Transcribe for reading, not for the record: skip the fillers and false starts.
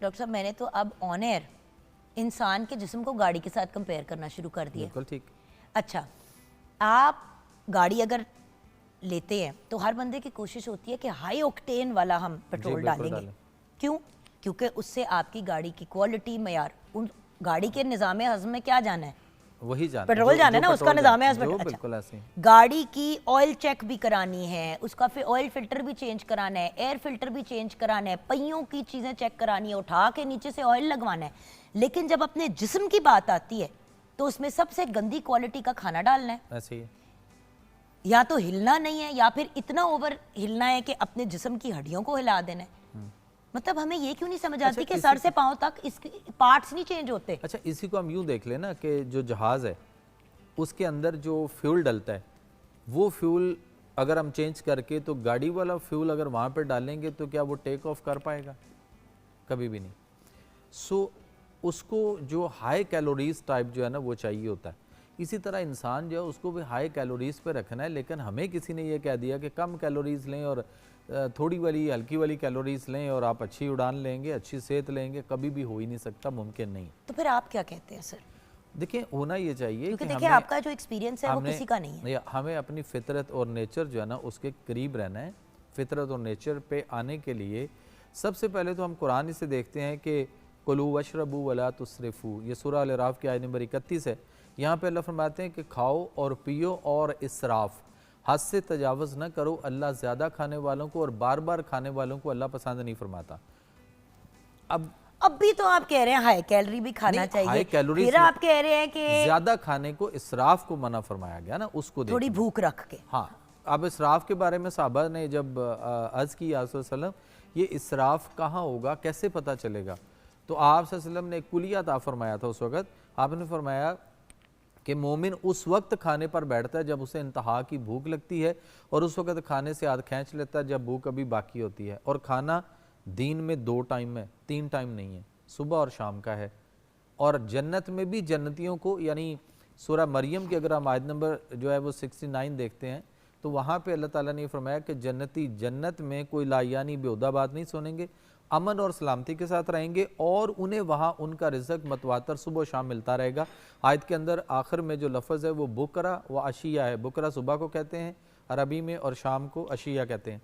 Doctor साहब मैंने तो अब ऑन एयर इंसान के जिस्म को गाड़ी के साथ कंपेयर करना शुरू कर दिया। बिल्कुल ठीक। अच्छा, आप गाड़ी अगर लेते हैं तो हर बंदे की कोशिश होती है कि हाई ऑक्टेन वाला हम पेट्रोल डालेंगे। क्यों? क्योंकि उससे आपकी गाड़ी की क्वालिटी, मयार, उन गाड़ी के निज़ाम हज़्म में क्या जाना है, वही जाना, पेट्रोल जाना है ना, उसका निज़ाम है। बिल्कुल ऐसे। गाड़ी की ऑयल चेक भी करानी है, उसका फिर ऑयल फिल्टर भी चेंज कराना है, एयर फिल्टर भी चेंज कराना है, पहियों की चीज़ें चेक करानी है, उठा के नीचे से ऑयल लगवाना है। लेकिन जब अपने जिस्म की बात आती है तो उसमें सबसे गंदी क्वालिटी का खाना डालना है। ऐसे ही या तो हिलना नहीं है या फिर इतना ओवर हिलना है कि अपने जिस्म की हड्डियों को हिला देना है। मतलब हमें ये क्यों नहीं समझ आती कि सर से पांव तक इसके पार्ट्स नहीं चेंज होते। अच्छा, इसी को हम यूं देख लेना कि जो जहाज है उसके अंदर जो फ्यूल डलता है, वो फ्यूल अगर हम चेंज करके तो गाड़ी वाला फ्यूल अगर वहाँ पर डालेंगे तो क्या वो टेक ऑफ कर पाएगा? कभी भी नहीं। सो उसको जो हाई कैलोरीज टाइप जो है ना वो चाहिए होता है। इसी तरह इंसान जो है उसको भी हाई कैलोरीज पे रखना है, लेकिन हमें किसी ने ये कह दिया कि कम कैलोरीज लें और थोड़ी वाली हल्की वाली कैलोरीज लें और आप अच्छी उड़ान लेंगे, अच्छी सेहत लेंगे। कभी भी हो ही नहीं सकता, मुमकिन नहीं। तो फिर आप क्या कहते हैं सर? देखिए, होना ये चाहिए कि देखिए आपका जो एक्सपीरियंस है वो किसी का नहीं है। हमें अपनी फितरत और नेचर जो है ना उसके करीब रहना है। फितरत और नेचर पे आने के लिए सबसे पहले तो हम कुरान से देखते हैं कि कुलू वशरबू वला तुसरिफू, ये सूरह अल-अराफ की आयत नंबर 31 है। यहाँ पे अल्लाह फरमाते हैं कि खाओ और पियो और इसराफ, हद से तजावज़ न करो। अल्लाह ज़्यादा खाने वालों को और बार बार खाने वालों को अल्लाह पसंद नहीं फरमाता। अब भी तो आप कह रहे हैं हाई कैलोरी भी खाना चाहिए, हाई कैलोरी, फिर आप कह रहे हैं कि ज़्यादा खाने को इसराफ को मना फरमाया गया ना, उसको थोड़ी भूख रख के। हाँ, अब इसराफ के बारे में साहबा ने जब अर्ज़ की या रसूल सल्लल्लाहु अलैहि वसल्लम, ये इसराफ कहाँ होगा, कैसे पता चलेगा? तो आप सल्लल्लाहु अलैहि वसल्लम ने एक कुलिया अता फरमाया था। उस वक़्त आपने फरमाया कि मोमिन उस वक्त खाने पर बैठता है जब उसे इंतहा की भूख लगती है, और उस वक्त खाने से हाथ खींच लेता है जब भूख अभी बाकी होती है। और खाना दिन में 2 टाइम है, 3 टाइम नहीं है, सुबह और शाम का है। और जन्नत में भी जन्नतियों को, यानी सूरह मरियम की अगर हम आयत नंबर जो है वो 69 देखते हैं तो वहाँ पे अल्लाह ताला ने फरमाया कि जन्नती जन्नत में कोई लायानी बेहुदा बात नहीं सुनेंगे, अमन और सलामती के साथ रहेंगे, और उन्हें वहाँ उनका रिज़्क मतवातर सुबह शाम मिलता रहेगा। आयत के अंदर आखिर में जो लफ्ज़ है वो बुकरा व अशिया है। बुकरा सुबह को कहते हैं अरबी में, और शाम को अशिया कहते हैं।